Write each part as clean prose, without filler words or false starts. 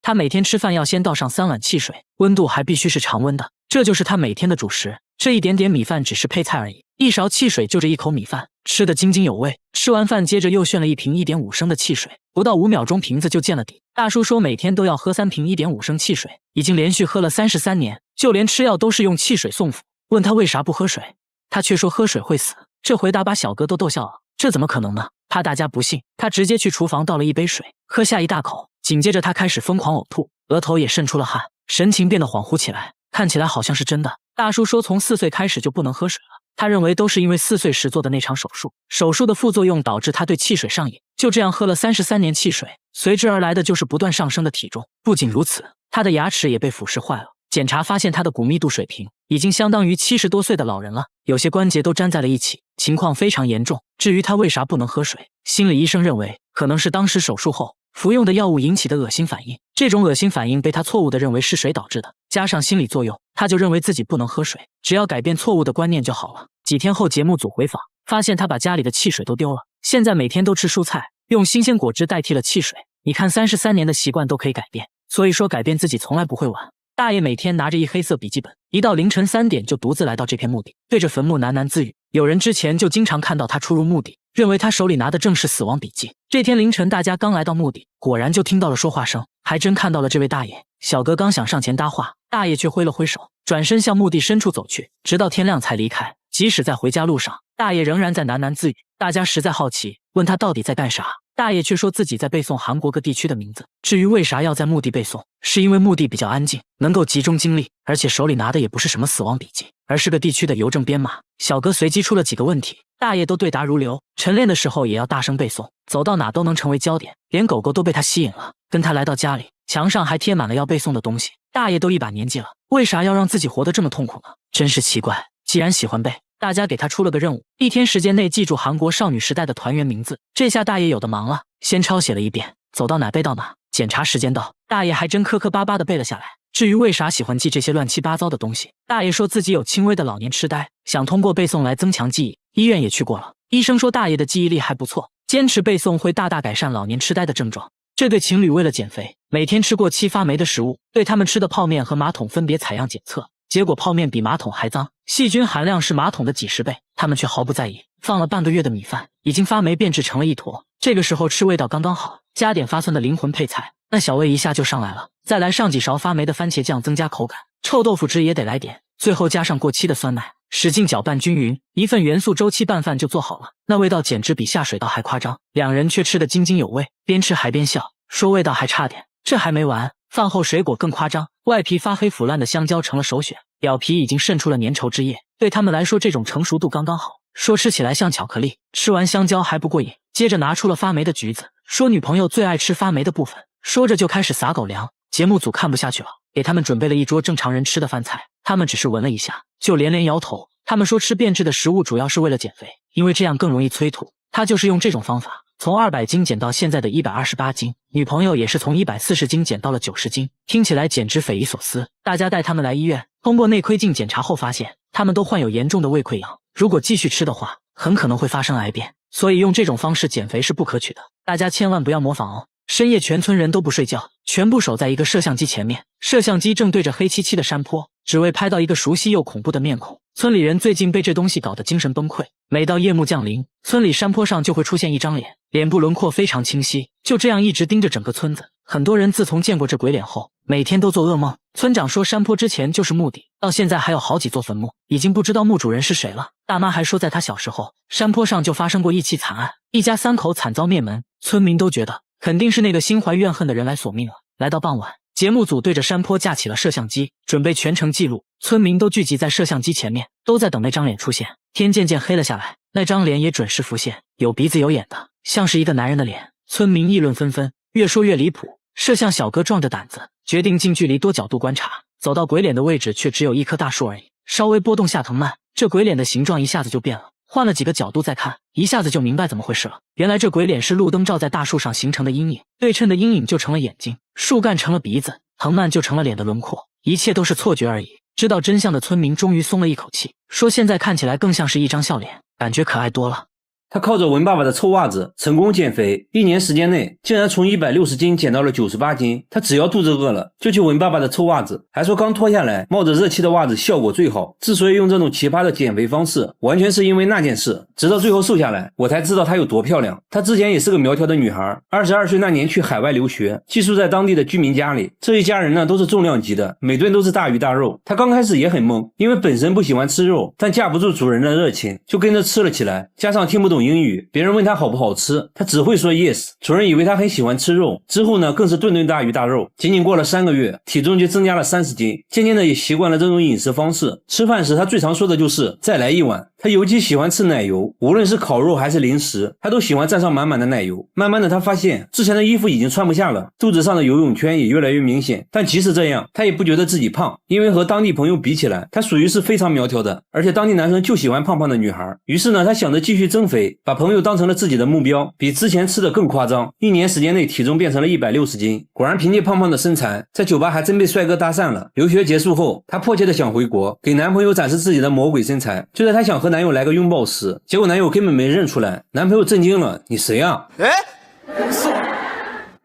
他每天吃饭要先倒上3碗汽水，温度还必须是常温的，这就是他每天的主食。这一点点米饭只是配菜而已，一勺汽水就这一口米饭，吃得津津有味。吃完饭接着又炫了一瓶1.5升的汽水，不到5秒钟瓶子就见了底。大叔说每天都要喝3瓶1.5升汽水，已经连续喝了33年，就连吃药都是用汽水送服。问他为啥不喝水，他却说喝水会死。这回答把小哥都逗笑了，这怎么可能呢？怕大家不信，他直接去厨房倒了一杯水，喝下一大口，紧接着他开始疯狂呕吐，额头也渗出了汗，神情变得恍惚起来，看起来好像是真的。大叔说从4岁开始就不能喝水了，他认为都是因为4岁时做的那场手术，手术的副作用导致他对汽水上瘾，就这样喝了33年汽水，随之而来的就是不断上升的体重。不仅如此，他的牙齿也被腐蚀坏了，检查发现他的骨密度水平已经相当于70多岁的老人了，有些关节都粘在了一起，情况非常严重。至于他为啥不能喝水，心理医生认为可能是当时手术后服用的药物引起的恶心反应，这种恶心反应被他错误地认为是水导致的，加上心理作用，他就认为自己不能喝水，只要改变错误的观念就好了。几天后节目组回访，发现他把家里的汽水都丢了，现在每天都吃蔬菜，用新鲜果汁代替了汽水。你看33年的习惯都可以改变，所以说改变自己从来不会晚。大爷每天拿着一黑色笔记本，一到凌晨3点就独自来到这片墓地，对着坟墓喃喃自语。有人之前就经常看到他出入墓地，认为他手里拿的正是死亡笔记。这天凌晨大家刚来到墓地，果然就听到了说话声，还真看到了这位大爷。小哥刚想上前搭话，大爷却挥了挥手，转身向墓地深处走去，直到天亮才离开。即使在回家路上，大爷仍然在喃喃自语。大家实在好奇，问他到底在干啥，大爷却说自己在背诵韩国各地区的名字。至于为啥要在墓地背诵，是因为墓地比较安静，能够集中精力，而且手里拿的也不是什么死亡笔记，而是个地区的邮政编码。小哥随机出了几个问题，大爷都对答如流。晨练的时候也要大声背诵，走到哪都能成为焦点，连狗狗都被他吸引了。跟他来到家里，墙上还贴满了要背诵的东西。大爷都一把年纪了，为啥要让自己活得这么痛苦呢？真是奇怪。既然喜欢背，大家给他出了个任务，1天时间内记住韩国少女时代的团员名字。这下大爷有的忙了，先抄写了一遍，走到哪背到哪。检查时间到，大爷还真磕磕巴巴地背了下来。至于为啥喜欢记这些乱七八糟的东西，大爷说自己有轻微的老年痴呆，想通过背诵来增强记忆。医院也去过了，医生说大爷的记忆力还不错，坚持背诵会大大改善老年痴呆的症状。这对情侣为了减肥，每天吃过7发霉的食物，对他们吃的泡面和马桶分别采样检测，结果泡面比马桶还脏，细菌含量是马桶的几10倍，他们却毫不在意。放了半个月的米饭已经发霉变质成了一坨，这个时候吃味道刚刚好，加点发酸的灵魂配菜，那小味一下就上来了。再来上几勺发霉的番茄酱增加口感，臭豆腐汁也得来点，最后加上过期的酸奶，使劲搅拌均匀，一份元素周期拌饭就做好了。那味道简直比下水道还夸张，两人却吃得津津有味，边吃还边笑，说味道还差点。这还没完，饭后水果更夸张，外皮发黑腐烂的香蕉成了首选，表皮已经渗出了粘稠汁液，对他们来说这种成熟度刚刚好，说吃起来像巧克力。吃完香蕉还不过瘾，接着拿出了发霉的橘子，说女朋友最爱吃发霉的部分，说着就开始撒狗粮。节目组看不下去了，给他们准备了一桌正常人吃的饭菜，他们只是闻了一下就连连摇头。他们说吃变质的食物主要是为了减肥，因为这样更容易催吐。他就是用这种方法从200斤减到现在的128斤，女朋友也是从140斤减到了90斤，听起来简直匪夷所思。大家带他们来医院，通过内窥镜检查后发现，他们都患有严重的胃溃疡，如果继续吃的话，很可能会发生癌变，所以用这种方式减肥是不可取的，大家千万不要模仿哦。深夜全村人都不睡觉，全部守在一个摄像机前面，摄像机正对着黑漆漆的山坡，只为拍到一个熟悉又恐怖的面孔。村里人最近被这东西搞得精神崩溃，每到夜幕降临，村里山坡上就会出现一张脸，脸部轮廓非常清晰，就这样一直盯着整个村子。很多人自从见过这鬼脸后，每天都做噩梦。村长说山坡之前就是墓地，到现在还有好几座坟墓，已经不知道墓主人是谁了。大妈还说在她小时候，山坡上就发生过一起惨案，一家3口惨遭灭门，村民都觉得肯定是那个心怀怨恨的人来索命了。来到傍晚，节目组对着山坡架起了摄像机，准备全程记录。村民都聚集在摄像机前面，都在等那张脸出现。天渐渐黑了下来，那张脸也准时浮现，有鼻子有眼的，像是一个男人的脸。村民议论纷纷，越说越离谱。摄像小哥壮着胆子，决定近距离多角度观察。走到鬼脸的位置，却只有一棵大树而已，稍微波动下藤蔓，这鬼脸的形状一下子就变了。换了几个角度再看，一下子就明白怎么回事了。原来这鬼脸是路灯照在大树上形成的阴影，对称的阴影就成了眼睛，树干成了鼻子，藤蔓就成了脸的轮廓，一切都是错觉而已。知道真相的村民终于松了一口气，说现在看起来更像是一张笑脸，感觉可爱多了。他靠着闻爸爸的臭袜子成功减肥，1年时间内竟然从160斤减到了98斤。他只要肚子饿了就去闻爸爸的臭袜子，还说刚脱下来冒着热气的袜子效果最好。之所以用这种奇葩的减肥方式，完全是因为那件事。直到最后瘦下来，我才知道她有多漂亮。她之前也是个苗条的女孩，22岁那年去海外留学，寄宿在当地的居民家里。这一家人呢都是重量级的，每顿都是大鱼大肉。她刚开始也很懵，因为本身不喜欢吃肉，但架不住主人的热情，就跟着吃了起来。加上听不懂英语，别人问她好不好吃，她只会说 yes。主人以为她很喜欢吃肉，之后呢更是顿顿大鱼大肉。仅仅过了3个月，体重就增加了30斤，渐渐的也习惯了这种饮食方式。吃饭时她最常说的就是再来一碗。她尤其喜欢吃奶油，无论是烤肉还是零食，她都喜欢蘸上满满的奶油。慢慢的她发现之前的衣服已经穿不下了，肚子上的游泳圈也越来越明显。但即使这样，她也不觉得自己胖，因为和当地朋友比起来，她属于是非常苗条的，而且当地男生就喜欢胖胖的女孩。于是呢，她想着继续增肥，把朋友当成了自己的目标，比之前吃的更夸张。1年时间内体重变成了160斤。果然凭借胖胖的身材，在酒吧还真被帅哥搭讪了。留学结束后，她迫切的想回国，给男朋友展示自己的魔鬼身材。就在她想和男友来个拥抱时，结果男友根本没认出来。男朋友震惊了，你谁啊？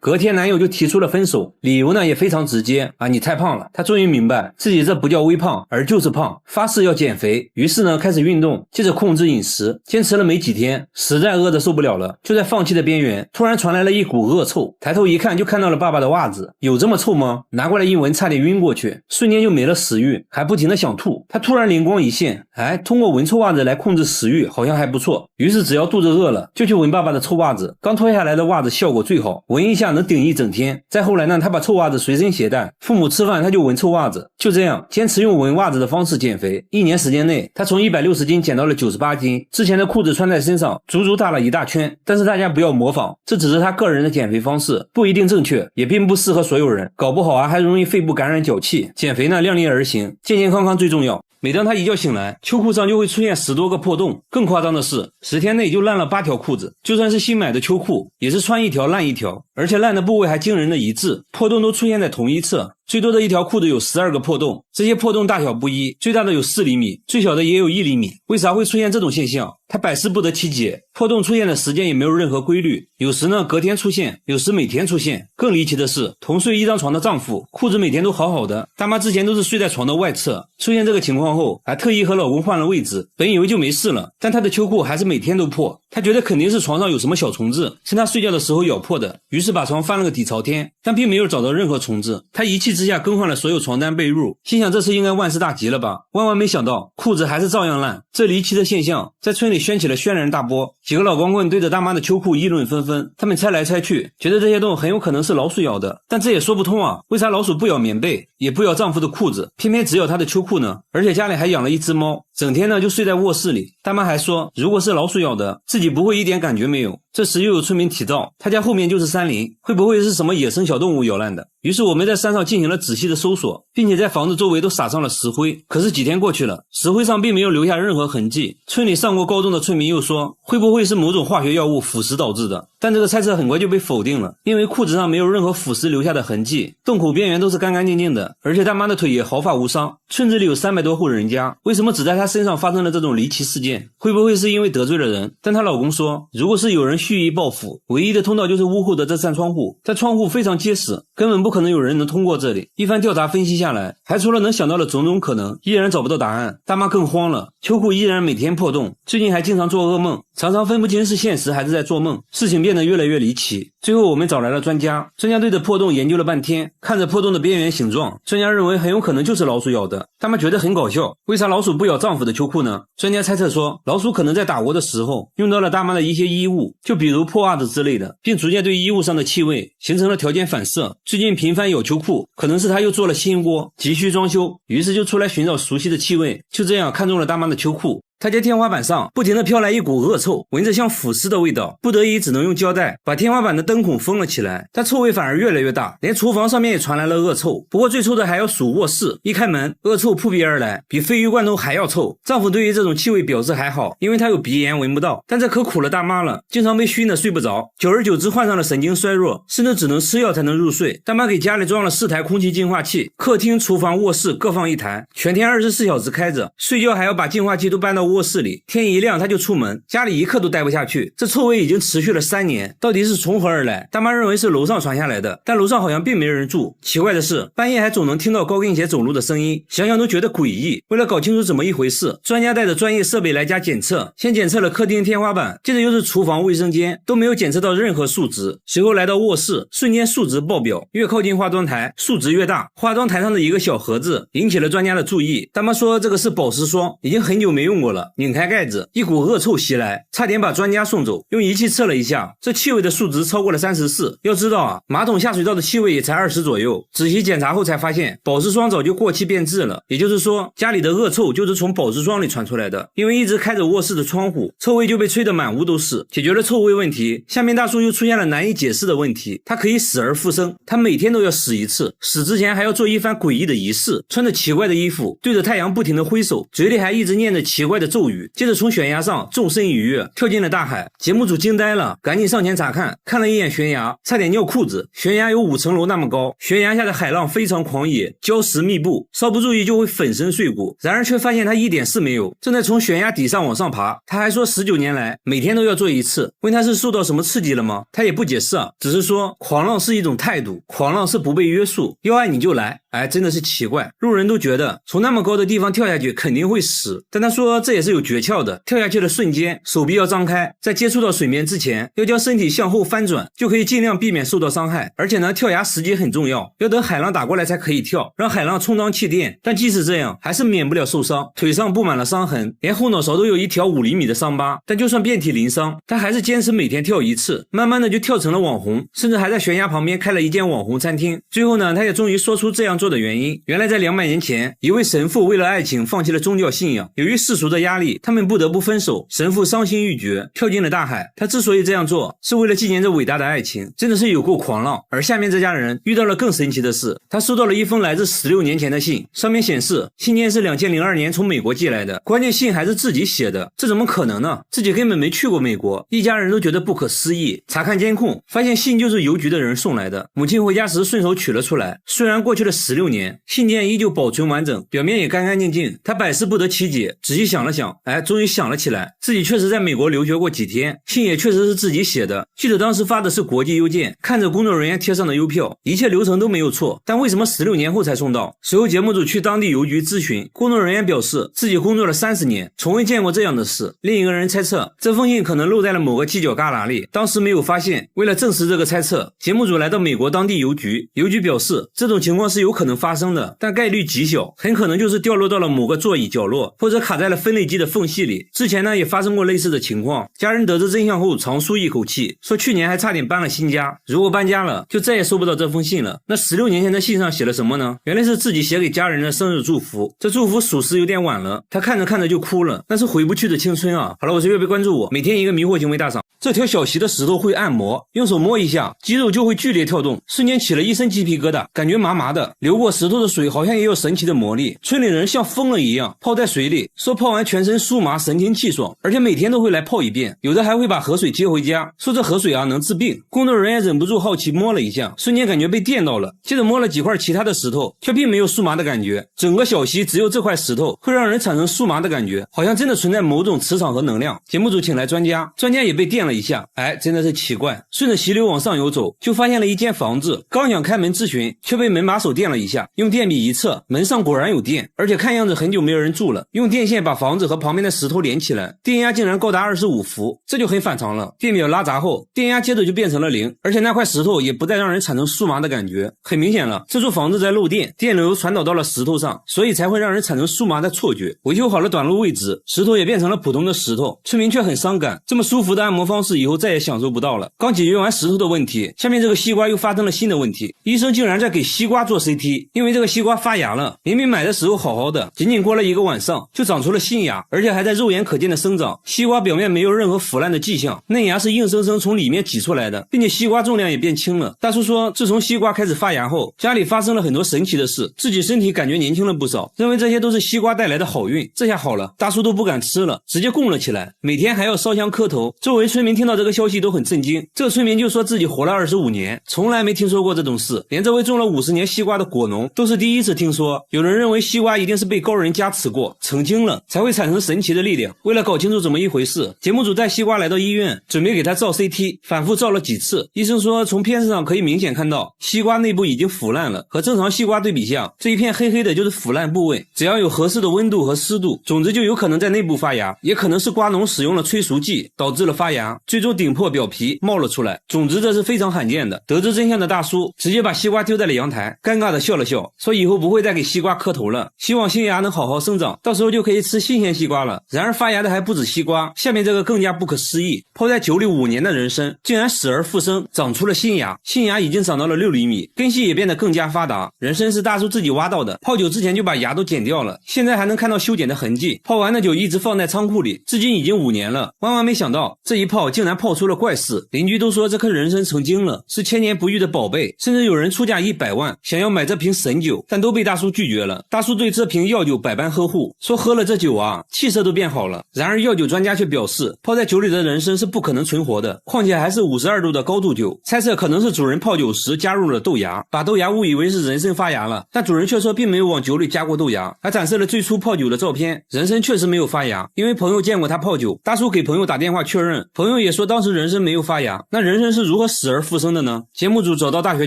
隔天男友就提出了分手，理由呢也非常直接啊，你太胖了。他终于明白自己这不叫微胖，而就是胖，发誓要减肥。于是呢开始运动，接着控制饮食，坚持了没几天，实在饿得受不了了，就在放弃的边缘，突然传来了一股恶臭。抬头一看，就看到了爸爸的袜子，有这么臭吗？拿过来一闻，差点晕过去，瞬间就没了食欲，还不停的想吐。他突然灵光一现，通过闻臭袜子来控制食欲好像还不错。于是只要肚子饿了就去闻爸爸的臭袜子，刚脱下来的袜子效果最好，闻一下能顶一整天。再后来呢，他把臭袜子随身携带，父母吃饭他就闻臭袜子。就这样坚持用闻袜子的方式减肥，1年时间内他从160斤减到了98斤，之前的裤子穿在身上足足大了一大圈。但是大家不要模仿，这只是他个人的减肥方式，不一定正确，也并不适合所有人，搞不好还容易肺部感染脚气。减肥呢量力而行，健健康康最重要。每当他一觉醒来，秋裤上就会出现10多个破洞，更夸张的是10天内就烂了8条裤子。就算是新买的秋裤，也是穿一条烂一条，而且烂的部位还惊人的一致，破洞都出现在同一侧。最多的一条裤子有12个破洞，这些破洞大小不一，最大的有4厘米，最小的也有1厘米。为啥会出现这种现象？他百思不得其解。破洞出现的时间也没有任何规律，有时呢隔天出现，有时每天出现。更离奇的是，同睡一张床的丈夫裤子每天都好好的，大妈之前都是睡在床的外侧。出现这个情况后，还特意和老公换了位置，本以为就没事了，但她的秋裤还是每天都破。她觉得肯定是床上有什么小虫子，趁她睡觉的时候咬破的，于是把床翻了个底朝天，但并没有找到任何虫子。她一气之下更换了所有床单被褥，心想这次应该万事大吉了吧，万万没想到裤子还是照样烂。这离奇的现象在村里掀起了轩然大波，几个老光棍对着大妈的秋裤议论纷纷，他们猜来猜去，觉得这些洞很有可能是老鼠咬的，但这也说不通啊，为啥老鼠不咬棉被，也不咬丈夫的裤子，偏偏只咬她的秋裤呢？而且家里还养了一只猫，整天呢就睡在卧室里。大妈还说，如果是老鼠咬的，自己不会一点感觉没有。这时又有村民提到，他家后面就是山林，会不会是什么野生小动物咬烂的？于是我们在山上进行了仔细的搜索，并且在房子周围都撒上了石灰。可是几天过去了，石灰上并没有留下任何痕迹。村里上过高中的村民又说，会不会是某种化学药物腐蚀导致的？但这个猜测很快就被否定了，因为裤子上没有任何腐蚀留下的痕迹，洞口边缘都是干干净净的，而且大妈的腿也毫发无伤。村子里有300多户人家，为什么只在她身上发生了这种离奇事件？会不会是因为得罪了人？但她老公说，如果是有人蓄意报复，唯一的通道就是屋后的这扇窗户，但窗户非常结实，根本不可能有人能通过这里。一番调查分析下来，还除了能想到的种种可能，依然找不到答案。大妈更慌了，秋裤依然每天破洞，最近还经常做噩梦，常常分不清是现实还是在做梦，事情变得越来越离奇。最后我们找来了专家对着破洞研究了半天，看着破洞的边缘形状，专家认为很有可能就是老鼠咬的。大妈觉得很搞笑，为啥老鼠不咬丈夫的秋裤呢？专家猜测说，老鼠可能在打窝的时候用到了大妈的一些衣物，就比如破袜子之类的，并逐渐对衣物上的气味形成了条件反射。最近频繁咬秋裤，可能是他又做了新窝，急需装修，于是就出来寻找熟悉的气味，就这样看中了大妈的秋裤。他家天花板上不停地飘来一股恶臭，闻着像腐尸的味道，不得已只能用胶带把天花板的灯孔封了起来，但臭味反而越来越大，连厨房上面也传来了恶臭。不过最臭的还要数卧室，一开门恶臭扑鼻而来，比鲱鱼罐头还要臭。丈夫对于这种气味表示还好，因为他有鼻炎闻不到，但这可苦了大妈了，经常被熏得睡不着，久而久之患上了神经衰弱，甚至只能吃药才能入睡。大妈给家里装了4台空气净化器，客厅、厨房、卧室各放1台，全天24小时开着，睡觉还要把净化器都搬到卧室里，天一亮他就出门，家里一刻都待不下去。这臭味已经持续了3年，到底是从何而来？大妈认为是楼上传下来的，但楼上好像并没人住。奇怪的是，半夜还总能听到高跟鞋走路的声音，想想都觉得诡异。为了搞清楚怎么一回事，专家带着专业设备来家检测，先检测了客厅天花板，接着又是厨房卫生间，都没有检测到任何数值。随后来到卧室，瞬间数值爆表，越靠近化妆台数值越大。化妆台上的一个小盒子引起了专家的注意，大妈说这个是保湿霜，已经很久没用过了。拧开盖子，一股恶臭袭来，差点把专家送走。用仪器测了一下，这气味的数值超过了34。要知道啊，马桶下水道的气味也才20左右。仔细检查后才发现，保湿霜早就过期变质了，也就是说家里的恶臭就是从保湿霜里传出来的。因为一直开着卧室的窗户，臭味就被吹得满屋都是。解决了臭味问题，下面大叔又出现了难以解释的问题，他可以死而复生，他每天都要死一次，死之前还要做一番诡异的仪式，穿着奇怪的衣服，对着太阳不停地挥手，嘴里还一直念着奇怪的咒语，接着从悬崖上纵身一跃，跳进了大海。节目组惊呆了，赶紧上前查看，看了一眼悬崖，差点尿裤子。悬崖有5层楼那么高，悬崖下的海浪非常狂野，礁石密布，稍不注意就会粉身碎骨。然而却发现他一点事没有，正在从悬崖底上往上爬。他还说19年来每天都要做一次。问他是受到什么刺激了吗？他也不解释啊，只是说狂浪是一种态度，狂浪是不被约束，要爱你就来。哎，真的是奇怪，路人都觉得从那么高的地方跳下去肯定会死，但他说这也是有诀窍的，跳下去的瞬间手臂要张开，在接触到水面之前要将身体向后翻转，就可以尽量避免受到伤害。而且呢，跳崖时机很重要，要等海浪打过来才可以跳，让海浪充当气垫。但即使这样还是免不了受伤，腿上布满了伤痕，连后脑勺都有一条5厘米的伤疤。但就算遍体鳞伤，他还是坚持每天跳一次，慢慢的就跳成了网红，甚至还在悬崖旁边开了一间网红餐厅。最后呢，他也终于说出这样做的原因。原来在200年前，一位神父为了爱情放弃了宗教信仰，由于世俗的压力，他们不得不分手。神父伤心欲绝，跳进了大海。他之所以这样做，是为了纪念这伟大的爱情，真的是有够狂浪。而下面这家人遇到了更神奇的事，他收到了一封来自16年前的信，上面显示信件是2002年从美国寄来的，关键信还是自己写的，这怎么可能呢？自己根本没去过美国，一家人都觉得不可思议。查看监控，发现信就是邮局的人送来的。母亲回家时顺手取了出来，虽然过去了16年，信件依旧保存完整，表面也干干净净。他百思不得其解，仔细想了想，终于想了起来，自己确实在美国留学过几天，信也确实是自己写的。记得当时发的是国际邮件，看着工作人员贴上的邮票，一切流程都没有错，但为什么16年后才送到？随后节目组去当地邮局咨询，工作人员表示自己工作了30年，从未见过这样的事。另一个人猜测这封信可能漏在了某个犄角旮旯里，当时没有发现。为了证实这个猜测，节目组来到美国当地邮局，邮局表示这种情况是有可能发生的，但概率极小，很可能就是掉落到了某个座椅角落，或者卡在了分类机的缝隙里。之前呢也发生过类似的情况。家人得知真相后长舒一口气，说去年还差点搬了新家，如果搬家了就再也收不到这封信了。那16年前的信上写了什么呢？原来是自己写给家人的生日祝福，这祝福属实有点晚了，他看着看着就哭了，那是回不去的青春啊。好了，我是月贝，关注我，每天一个迷惑行为大赏。这条小溪的石头会按摩，用手摸一下，肌肉就会剧烈跳动，瞬间起了一身鸡皮疙瘩，感觉麻麻的。流过石头的水好像也有神奇的魔力，村里人像疯了一样泡在水里，说泡完全身酥麻，神清气爽，而且每天都会来泡一遍，有的还会把河水接回家，说这河水啊能治病。工作人员忍不住好奇摸了一下，瞬间感觉被电到了，接着摸了几块其他的石头，却并没有酥麻的感觉。整个小溪只有这块石头会让人产生酥麻的感觉，好像真的存在某种磁场和能量。节目组请来专家，专家也被电了一下，真的是奇怪。顺着溪流往上游走，就发现了一间房子，刚想开门咨询，却被门把手电了一下，用电笔一测，门上果然有电，而且看样子很久没有人住了。用电线把房子和旁边的石头连起来，电压竟然高达25伏，这就很反常了。电表拉闸后，电压接着就变成了0，而且那块石头也不再让人产生酥麻的感觉。很明显了，这座房子在漏电，电流传导到了石头上，所以才会让人产生酥麻的错觉。维修好了短路位置，石头也变成了普通的石头，村民却很伤感，这么舒服的按摩方式以后再也享受不到了。刚解决完石头的问题，下面这个西瓜又发生了新的问题，医生竟然在给西瓜做 CT， 因为这个西瓜发芽了，明明买的时候好好的，仅仅过了1个晚上就长出了新芽，而且还在肉眼可见的生长。西瓜表面没有任何腐烂的迹象，嫩芽是硬生生从里面挤出来的，并且西瓜重量也变轻了。大叔说自从西瓜开始发芽后，家里发生了很多神奇的事，自己身体感觉年轻了不少，认为这些都是西瓜带来的好运。这下好了，大叔都不敢吃了，直接供了起来，每天还要烧香磕头。周围村民听到这个消息都很震惊，这个村民就说自己活了25年，从来没听说过这种事，连这位种了50年西瓜的果农都是第一次听说。有人认为西瓜一定是被高人加持过成精了，才会会产生神奇的力量。为了搞清楚怎么一回事，节目组带西瓜来到医院，准备给他照 CT， 反复照了几次。医生说从片子上可以明显看到西瓜内部已经腐烂了，和正常西瓜对比下，这一片黑黑的就是腐烂部位。只要有合适的温度和湿度，种子就有可能在内部发芽，也可能是瓜农使用了催熟剂导致了发芽，最终顶破表皮冒了出来。种子这是非常罕见的。得知真相的大叔直接把西瓜丢在了阳台，尴尬的笑了笑，说以后不会再给西瓜磕头了，希望新芽能好好生长，到时候就可以吃新鲜西瓜了。然而发芽的还不止西瓜，下面这个更加不可思议，泡在酒里5年的人参竟然死而复生，长出了新芽，新芽已经长到了6厘米，根系也变得更加发达。人参是大叔自己挖到的，泡酒之前就把芽都剪掉了，现在还能看到修剪的痕迹。泡完的酒一直放在仓库里，至今已经5年了。万万没想到这一泡竟然泡出了怪事，邻居都说这颗人参成精了，是千年不遇的宝贝，甚至有人出价100万想要买这瓶神酒，但都被大叔拒绝了。大叔对这瓶药酒百般呵护，说喝了这酒啊，气色都变好了。然而药酒专家却表示，泡在酒里的人参是不可能存活的，况且还是52度的高度酒，猜测可能是主人泡酒时加入了豆芽，把豆芽误以为是人参发芽了，但主人却说并没有往酒里加过豆芽，还展示了最初泡酒的照片。人参确实没有发芽，因为朋友见过他泡酒，大叔给朋友打电话确认，朋友也说当时人参没有发芽。那人参是如何死而复生的呢？节目组找到大学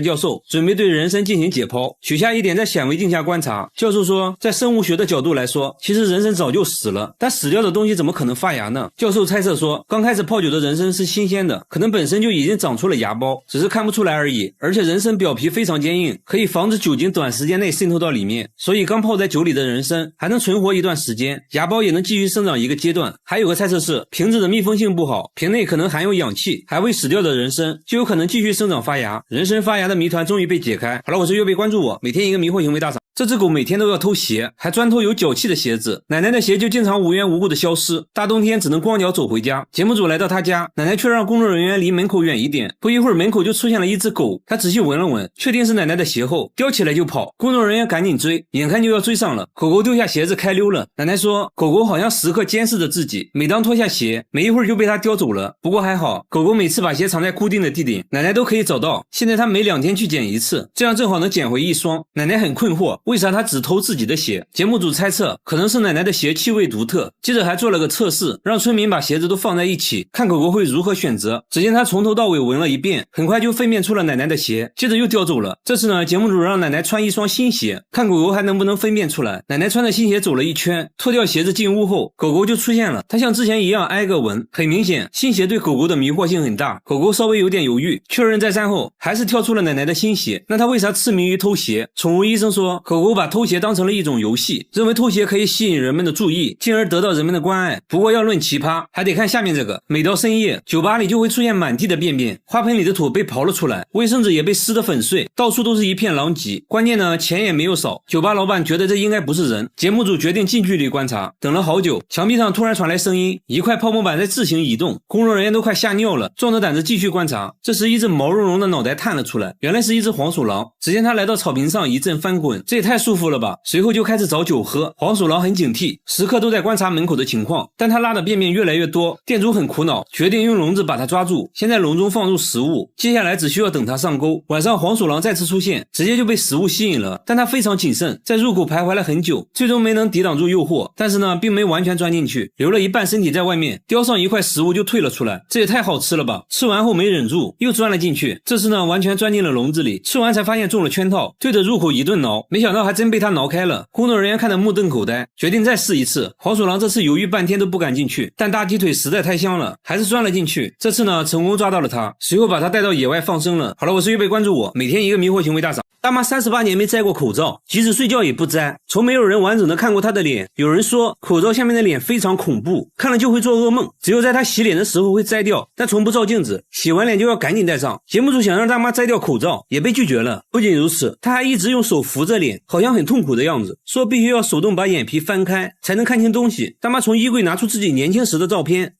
教授，准备对人参进行解剖，取下一点在显微镜下观察。教授说，在生物学的角度来说，其实人参早就死了，但死掉的东西怎么可能发芽呢？教授猜测说，刚开始泡酒的人参是新鲜的，可能本身就已经长出了芽孢，只是看不出来而已。而且人参表皮非常坚硬，可以防止酒精短时间内渗透到里面，所以刚泡在酒里的人参还能存活一段时间，芽孢也能继续生长一个阶段。还有个猜测是，瓶子的密封性不好，瓶内可能含有氧气，还未死掉的人参就有可能继续生长发芽。人参发芽的谜团终于被解开。好了，我是月贝，关注我，每天一个迷惑行为大赏。这只狗每天都要偷鞋，还专偷有脚气的鞋子。奶奶的鞋就经常无缘无故的消失，大冬天只能光脚走回家。节目组来到他家，奶奶却让工作人员离门口远一点。不一会儿，门口就出现了一只狗，他仔细闻了闻，确定是奶奶的鞋后，叼起来就跑。工作人员赶紧追，眼看就要追上了，狗狗丢下鞋子开溜了。奶奶说，狗狗好像时刻监视着自己，每当脱下鞋，没一会儿就被它叼走了。不过还好，狗狗每次把鞋藏在固定的地点，奶奶都可以找到。现在它每2天去捡一次，这样正好能捡回1双。奶奶很困惑，为啥它只偷自己的鞋？节目组猜测，可能是奶奶的鞋气味独特。接着还做了个测试，让村民把鞋子都放在一起，看狗狗会如何选择。只见它从头到尾闻了一遍，很快就分辨出了奶奶的鞋，接着又叼走了。这次呢，节目组让奶奶穿1双新鞋，看狗狗还能不能分辨出来。奶奶穿着新鞋走了一圈，脱掉鞋子进屋后，狗狗就出现了。它像之前一样挨个闻，很明显，新鞋对狗狗的迷惑性很大。狗狗稍微有点犹豫，确认再三后，还是挑出了奶奶的新鞋。那它为啥痴迷于偷鞋？宠物医生说，狗狗把偷鞋当成了一种游戏，认为偷鞋可以吸引人们的注意，进而得到人们的关爱。不过要论奇葩，还得看下面这个。每到深夜，酒吧里就会出现满地的便便，花盆里的土被刨了出来，卫生纸也被撕得粉碎，到处都是一片狼藉。关键呢，钱也没有少。酒吧老板觉得这应该不是人，节目组决定近距离观察。等了好久，墙壁上突然传来声音，一块泡沫板在自行移动，工作人员都快吓尿了，壮着胆子继续观察。这时一只毛茸茸的脑袋探了出来，原来是一只黄鼠狼。只见它来到草坪上一阵翻滚，这也太舒服了吧。随后就开始找酒喝。黄鼠狼很警惕，时刻都在观察门口的情况，但它拉的便便越来越多，店主很苦恼，决定用笼子把它抓住，先在笼中放入食物，接下来只需要等它上钩。晚上黄鼠狼再次出现，直接就被食物吸引了，但它非常谨慎，在入口徘徊了很久，最终没能抵挡住诱惑，但是呢并没完全钻进去，留了一半身体在外面，叼上一块食物就退了出来。这也太好吃了吧，吃完后没忍住又钻了进去，这次呢完全钻进了笼子里，吃完才发现中了圈套，对着入口一顿挠，没想到还真被它挠开了。工作人员看得目瞪口呆，决定再试一次。黄鼠狼这次犹豫半天都不敢进去，但大鸡腿实在太香了，还是钻了进去。这次呢成功抓到了它，随后把它带到野外放生了。好了，我是预备，关注我，每天一个迷惑行为大赏。大妈38年没摘过口罩，即使睡觉也不摘，从没有人完整的看过她的脸。有人说口罩下面的脸非常恐怖，看了就会做噩梦，只有在她洗脸的时候会摘掉，但从不照镜子，洗完脸就要赶紧戴上。节目组想让大妈摘掉口罩，也被拒绝了。不仅如此，她还一直用手扶着脸，好像很痛苦的样子，说必须要手动把眼皮翻开才能看清东西。大妈从衣柜拿出自己年轻时的照片，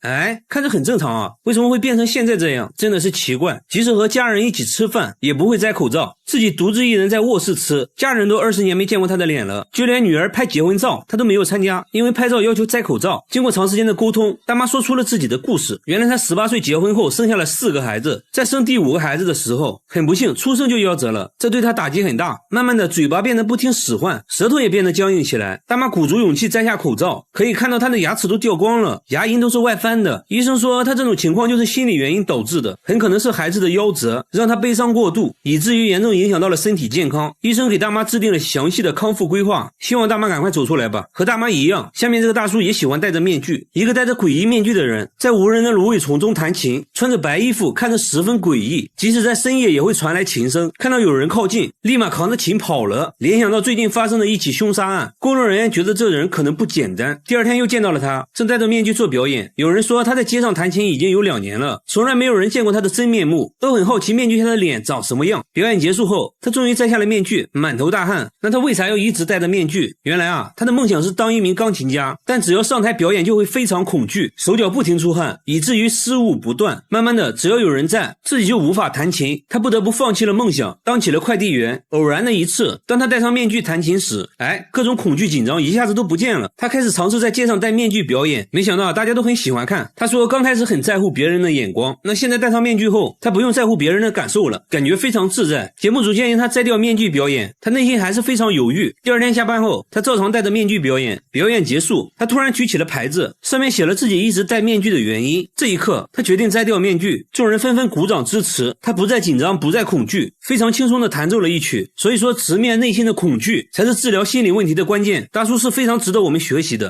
看着很正常啊，为什么会变成现在这样？真的是奇怪。即使和家人一起吃饭也不会摘口罩，自己独自一人在卧室吃，家人都20年没见过他的脸了，就连女儿拍结婚照他都没有参加，因为拍照要求摘口罩。经过长时间的沟通，大妈说出了自己的故事。原来她18岁结婚后生下了4个孩子，在生第5个孩子的时候，很不幸出生就夭折了，这对她打击很大，慢慢的嘴巴变得不听使唤，舌头也变得僵硬起来。大妈鼓足勇气摘下口罩，可以看到她的牙齿都掉光了，牙龈都是外翻的。医生说她这种情况就是心理原因导致的，很可能是孩子的夭折，让她悲伤过度，以至于严重影响到了身体健康。医生给大妈制定了详细的康复规划，希望大妈赶快走出来吧。和大妈一样，下面这个大叔也喜欢戴着面具。一个戴着诡异面具的人在无人的芦苇丛中弹琴，穿着白衣服，看着十分诡异，即使在深夜也会传来琴声。看到有人靠近，立马扛着琴跑了。联想到最近发生的一起凶杀案，工作人员觉得这人可能不简单。第二天又见到了他，正戴着面具做表演。有人说他在街上弹琴已经有2年了，从来没有人见过他的真面目，都很好奇面具下的脸长什么样。表演结束后，他终于摘下了面具，满头大汗。那他为啥要一直戴着面具？原来啊，他的梦想是当一名钢琴家，但只要上台表演就会非常恐惧，手脚不停出汗，以至于失误不断。慢慢的，只要有人在，自己就无法弹琴，他不得不放弃了梦想，当起了快递员。偶然的一次，当他戴上面具弹琴时，各种恐惧紧张一下子都不见了。他开始尝试在街上戴面具表演，没想到大家都很喜欢看。他说刚开始很在乎别人的眼光，那现在戴上面具后，他不用在乎别人的感受了，感觉非常自在。节目组建议他摘掉面具表演，他内心还是非常犹豫。第二天下班后，他照常戴着面具表演。表演结束，他突然举起了牌子，上面写了自己一直戴面具的原因。这一刻，他决定摘掉面具，众人纷纷鼓掌支持。他不再紧张，不再恐惧，非常轻松地弹奏了一曲。所以说，直面内心的恐惧才是治疗心理问题的关键。大叔是非常值得我们学习的。